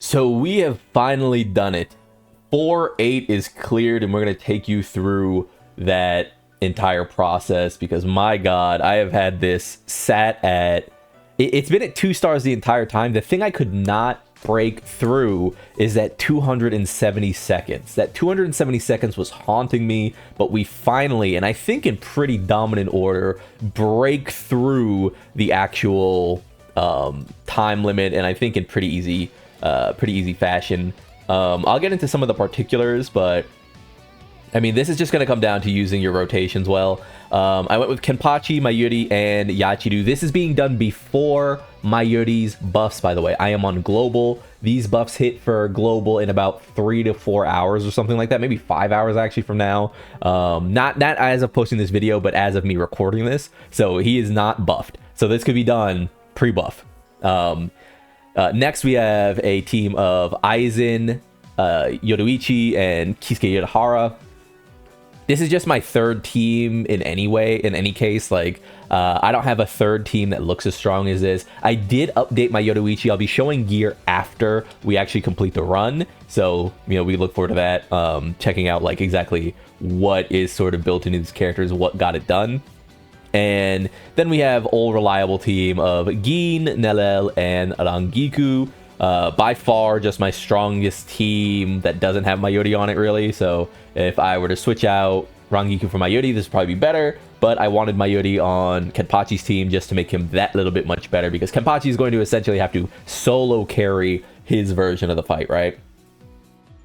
So we have finally done it. 4-8 is cleared, and we're going to take you through that entire process because, my God, I have had this sat at... It's been at 2 stars the entire time. The thing I could not break through is that 270 seconds. That 270 seconds was haunting me, but we finally, and I think in pretty dominant order, break through the actual time limit, and I think in pretty easy fashion. I'll get into some of the particulars, but I mean, this is just going to come down to using your rotations well. I went with Kenpachi, Mayuri, and Yachiru. This is being done before Mayuri's buffs, by the way. I am on global. These buffs hit for global in about 3 to 4 hours or something like that. Maybe 5 hours actually from now. Not as of posting this video, but as of me recording this. So he is not buffed. So this could be done pre-buff. Next, we have a team of Aizen, Yoruichi, and Kisuke Yorihara. This is just my third team in any case. Like, I don't have a third team that looks as strong as this. I did update my Yoruichi. I'll be showing gear after we actually complete the run. So, you know, we look forward to that. Checking out, like, exactly what is sort of built into these characters, what got it done. And then we have old reliable team of Gin, Nelel, and Rangiku. By far just my strongest team that doesn't have Mayuri on it, really. So if I were to switch out Rangiku for Mayuri, this would probably be better. But I wanted Mayuri on Kenpachi's team just to make him that little bit much better, because Kenpachi is going to essentially have to solo carry his version of the fight, right?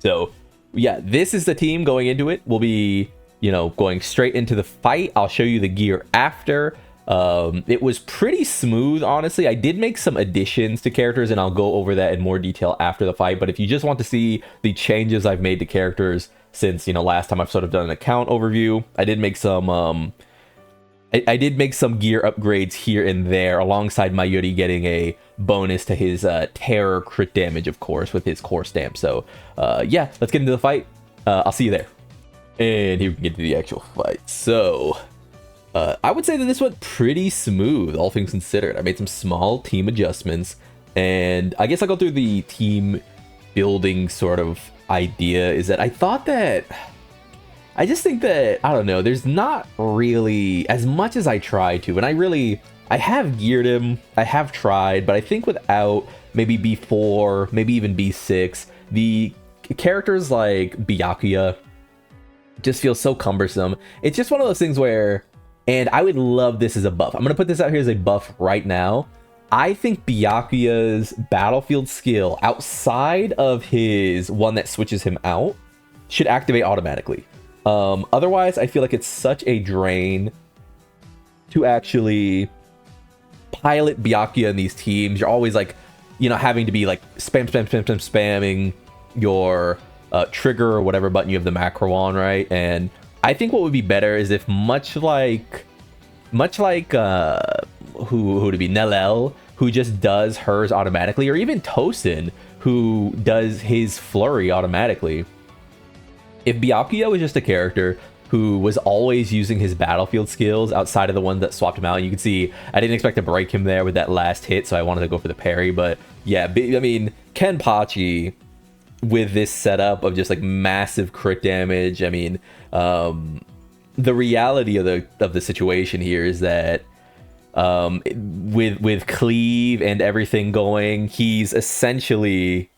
So yeah, this is the team going into it. We'll be, you know, going straight into the fight. I'll show you the gear after. It was pretty smooth, honestly. I did make some additions to characters, and I'll go over that in more detail after the fight. But if you just want to see the changes I've made to characters since, you know, last time I've sort of done an account overview, I did make some I did make some gear upgrades here and there, alongside Mayuri getting a bonus to his terror crit damage, of course, with his core stamp. So yeah, let's get into the fight. I'll see you there. And here we can get to the actual fight. So I would say that this went pretty smooth, all things considered. I made some small team adjustments, and I guess I'll go through the team building sort of idea. Is that I just think that, I don't know, there's not really as much as I try to, and I have geared him, I have tried, but I think without maybe B4, maybe even B6, the characters like Byakuya just feel so cumbersome. It's just one of those things where, and I would love this as a buff. I'm going to put this out here as a buff right now. I think Byakuya's battlefield skill, outside of his one that switches him out, should activate automatically. Otherwise, I feel like it's such a drain to actually pilot Byakuya in these teams. You're always, like, you know, having to be like spamming your trigger or whatever button you have the macro on, right? And I think what would be better is if much like who to be, Nelel, who just does hers automatically, or even Tosin, who does his flurry automatically. If Byakuya was just a character who was always using his battlefield skills outside of the ones that swapped him out, and you can see I didn't expect to break him there with that last hit, so I wanted to go for the parry. But yeah, I mean, Kenpachi with this setup of just like massive crit damage, I mean, the reality of the situation here is that with cleave and everything going, he's essentially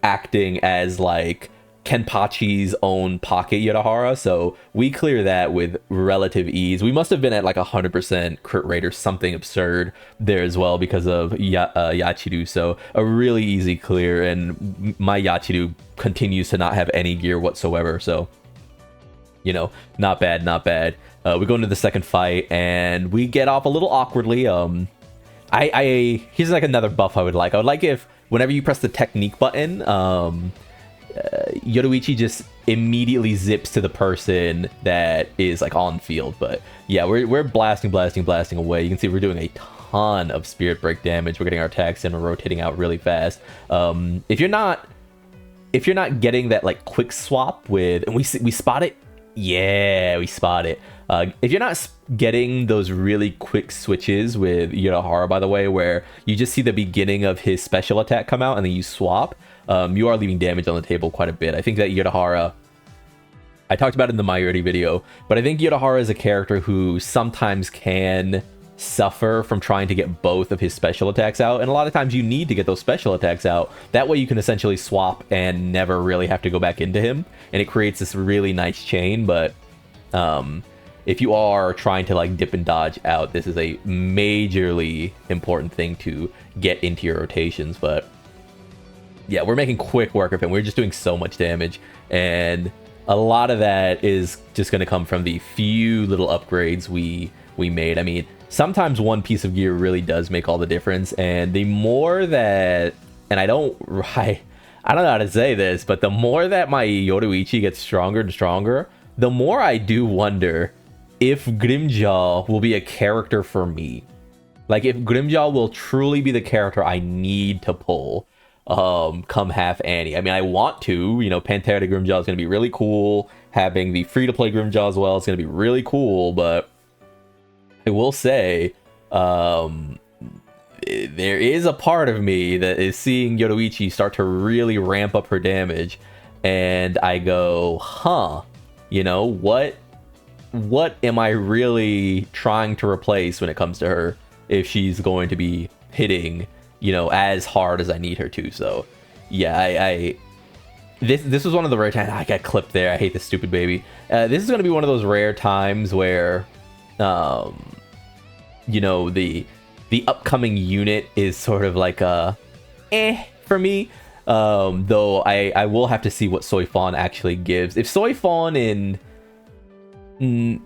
acting as like Kenpachi's own pocket Yorihara, so we clear that with relative ease. We must have been at like 100% crit rate or something absurd there as well because of Yachiru, so a really easy clear, and my Yachiru continues to not have any gear whatsoever, so, you know, not bad, not bad. We go into the second fight, and we get off a little awkwardly. Here's like another buff I would like. I would like if whenever you press the technique button, Yoruichi just immediately zips to the person that is like on field. But yeah, we're blasting away. You can see we're doing a ton of spirit break damage. We're getting our attacks in, we're rotating out really fast. If you're not getting that like quick swap with, and we spot it. Yeah, we spot it. If you're not getting those really quick switches with Yurahara, by the way, where you just see the beginning of his special attack come out and then you swap, you are leaving damage on the table quite a bit. I think that Yurahara, I talked about it in the Mayuri video, but I think Yurahara is a character who sometimes can suffer from trying to get both of his special attacks out, and a lot of times you need to get those special attacks out. That way you can essentially swap and never really have to go back into him, and it creates this really nice chain. But if you are trying to like dip and dodge out, this is a majorly important thing to get into your rotations. But yeah, we're making quick work of him. We're just doing so much damage, and a lot of that is just going to come from the few little upgrades we made. I mean, sometimes one piece of gear really does make all the difference, and the more that, and I don't know how to say this, but the more that my Yoruichi gets stronger and stronger, the more I do wonder if Grimjaw will be a character for me. Like, if Grimjaw will truly be the character I need to pull come half Annie. I mean, I want to, you know, Pantera to Grimjaw is going to be really cool. Having the free-to-play Grimjaw as well is going to be really cool, but I will say, there is a part of me that is seeing Yoruichi start to really ramp up her damage, and I go, huh, you know, what am I really trying to replace when it comes to her if she's going to be hitting, you know, as hard as I need her to? So yeah, this was one of the rare times I got clipped there. I hate this stupid baby. This is going to be one of those rare times where you know, the upcoming unit is sort of like a for me, though I will have to see what Soy Fawn actually gives. If Soy Fawn and Yoruichi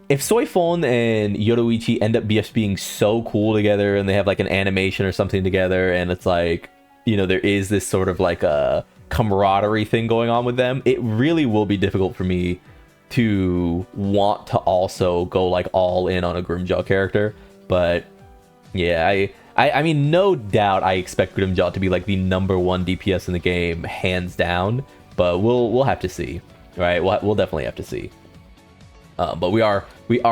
end up just being so cool together, and they have like an animation or something together, and it's like, you know, there is this sort of like a camaraderie thing going on with them, it really will be difficult for me to want to also go like all in on a Grimjaw character. But yeah, I mean, no doubt I expect Grimjaw to be like the #1 DPS in the game, hands down, but we'll have to see, right? We'll definitely have to see. But we are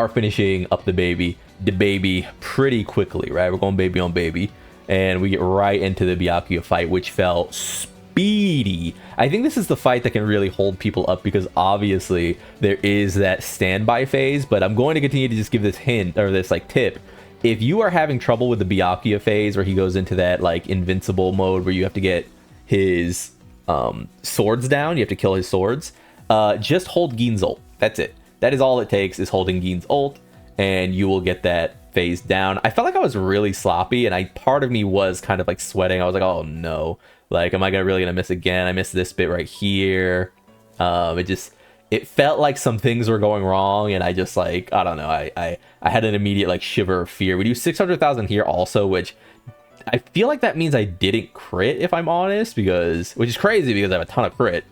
finishing up the baby pretty quickly, right? We're going baby on baby, and we get right into the Byakuya fight, which felt speedy. I think this is the fight that can really hold people up, because obviously there is that standby phase, but I'm going to continue to just give this hint, or this like tip. If you are having trouble with the Byakuya phase, where he goes into that like invincible mode where you have to get his swords down, you have to kill his swords, just hold Gin's ult. That's it. That is all it takes, is holding Gin's ult, and you will get that phase down. I felt like I was really sloppy, and part of me was kind of like sweating. I was like, oh no, like, am I really gonna miss again? I missed this bit right here. It felt like some things were going wrong, and I just like, I don't know, I had an immediate like shiver of fear. We do 600,000 here also, which I feel like that means I didn't crit, if I'm honest, which is crazy because I have a ton of crit.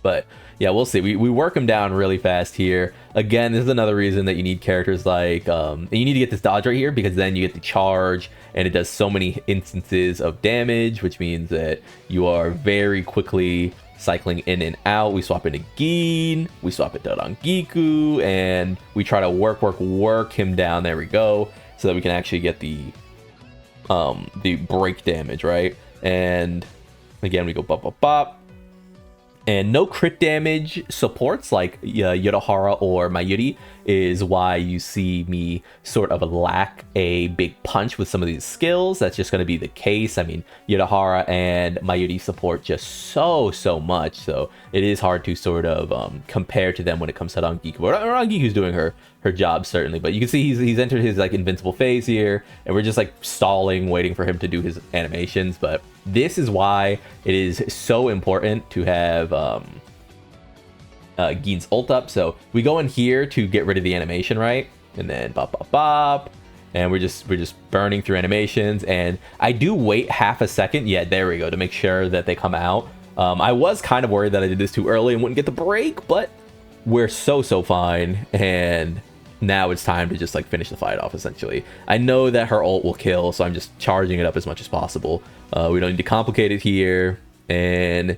But yeah, we'll see. We work him down really fast here. Again, this is another reason that you need characters like, you need to get this dodge right here, because then you get the charge, and it does so many instances of damage, which means that you are very quickly cycling in and out. We swap into Gin, we swap into Rangiku, and we try to work him down. There we go, so that we can actually get the break damage, right? And again, we go bop bop bop. And no crit damage supports like Yurahara or Mayuri is why you see me sort of lack a big punch with some of these skills. That's just going to be the case. I mean, Yurahara and Mayuri support just so much, so it is hard to sort of compare to them when it comes to Rangiku. But Rangiku's doing her job, certainly, but you can see he's entered his like invincible phase here, and we're just like stalling, waiting for him to do his animations. But this is why it is so important to have Gin's ult up. So we go in here to get rid of the animation, right? And then bop bop bop, and we're just burning through animations. And I do wait half a second, yeah, there we go, to make sure that they come out. I was kind of worried that I did this too early and wouldn't get the break, but we're so fine, and now it's time to just like finish the fight off, essentially. I know that her ult will kill, so I'm just charging it up as much as possible. We don't need to complicate it here, and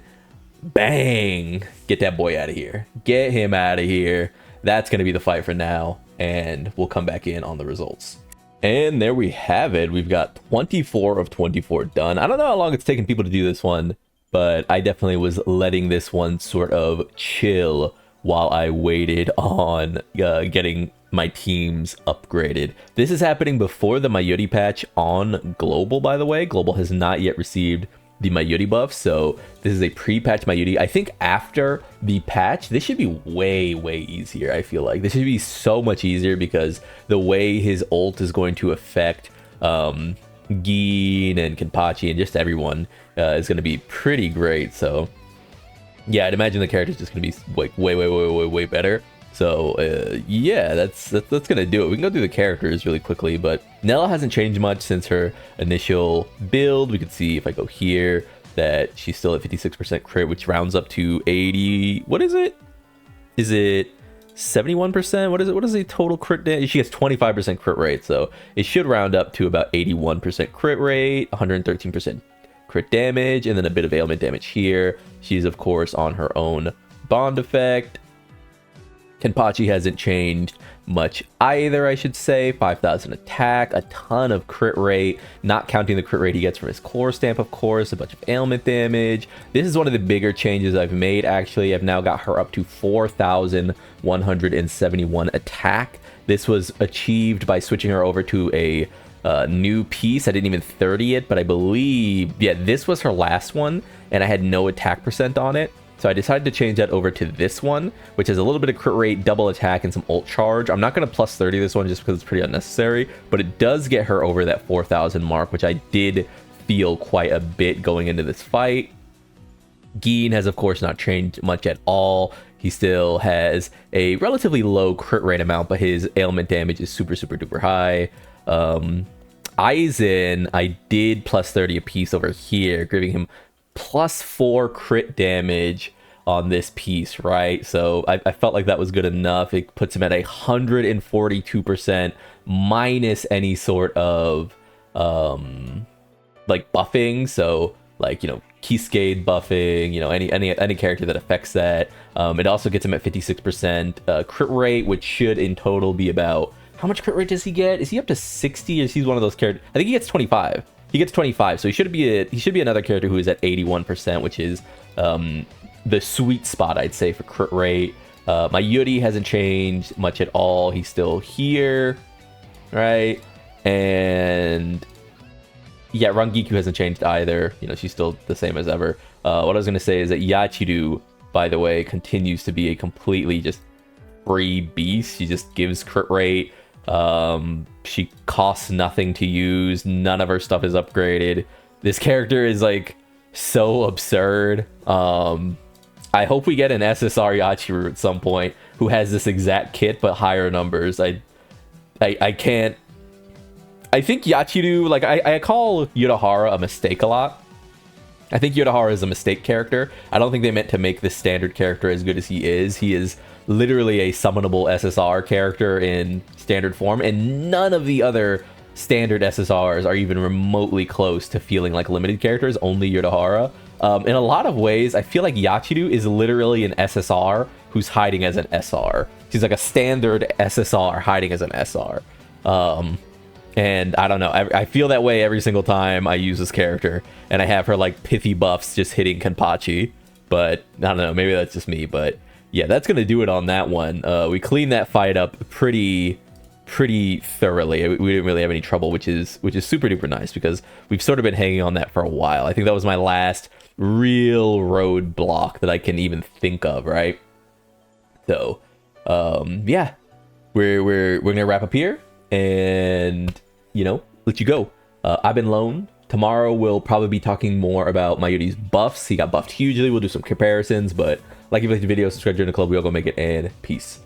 bang, get that boy out of here. Get him out of here. that's going to be the fight for now, and we'll come back in on the results. And there we have it. We've got 24 of 24 done. I don't know how long it's taken people to do this one, but I definitely was letting this one sort of chill while I waited on getting my teams upgraded. This is happening before the Mayuri patch on Global, by the way. Global has not yet received the Mayuri buff, so this is a pre-patch Mayuri. I think after the patch, this should be way easier. I feel like this should be so much easier because the way his ult is going to affect Gin and Kenpachi and just everyone is going to be pretty great. So yeah, I'd imagine the character is just going to be like way better. So yeah, that's gonna do it. We can go through the characters really quickly, but Nella hasn't changed much since her initial build. We can see if I go here that she's still at 56% crit, which rounds up to 80. What is it? Is it 71%? What is it? What is the total crit damage? She gets 25% crit rate, so it should round up to about 81% crit rate, 113% crit damage, and then a bit of ailment damage here. She's of course on her own bond effect. Kenpachi hasn't changed much either, I should say. 5,000 attack, a ton of crit rate, not counting the crit rate he gets from his core stamp, of course, a bunch of ailment damage. This is one of the bigger changes I've made, actually. I've now got her up to 4,171 attack. This was achieved by switching her over to a new piece. I didn't even 30 it, but I believe, yeah, this was her last one, and I had no attack percent on it. So I decided to change that over to this one, which has a little bit of crit rate, double attack, and some ult charge. I'm not going to plus 30 this one just because it's pretty unnecessary, but it does get her over that 4,000 mark, which I did feel quite a bit going into this fight. Gin has, of course, not changed much at all. He still has a relatively low crit rate amount, but his ailment damage is super duper high. Aizen, I did plus 30 a piece over here, giving him +4 crit damage on this piece, right? So I felt like that was good enough. It puts him at 142% minus any sort of like buffing. So like, you know, Cascade buffing, you know, any character that affects that. It also gets him at 56% crit rate, which should in total be about, how much crit rate does he get? Is he up to 60, or is he one of those characters? I think he gets 25. He gets 25, so he should be another character who is at 81%, which is the sweet spot, I'd say, for crit rate. Mayuri hasn't changed much at all. He's still here, right? And yeah, Rangiku hasn't changed either. You know, she's still the same as ever. What I was gonna say is that Yachiru, by the way, continues to be a completely just free beast. She just gives crit rate. She costs nothing to use. None of her stuff is upgraded. This character is like so absurd. I hope we get an SSR Yachiru at some point who has this exact kit but higher numbers. I can't. I think Yachiru, like I call Yudahara a mistake a lot. I think Yudahara is a mistake character. I don't think they meant to make this standard character as good as he is. He is literally a summonable SSR character in standard form, and none of the other standard SSRs are even remotely close to feeling like limited characters, only Yudahara. In a lot of ways, I feel like Yachiru is literally an SSR who's hiding as an SR. She's like a standard SSR hiding as an SR. And I don't know, I feel that way every single time I use this character, and I have her like pithy buffs just hitting Kenpachi. But I don't know, maybe that's just me, but yeah, that's gonna do it on that one. We cleaned that fight up pretty thoroughly. We didn't really have any trouble, which is super duper nice, because we've sort of been hanging on that for a while. I think that was my last real roadblock that I can even think of, right? So yeah, we're gonna wrap up here and, you know, let you go. I've been Lone. Tomorrow we'll probably be talking more about Mayuri's buffs. He got buffed hugely. We'll do some comparisons, but like if you like the video, subscribe, join the club. We all go make it, and peace.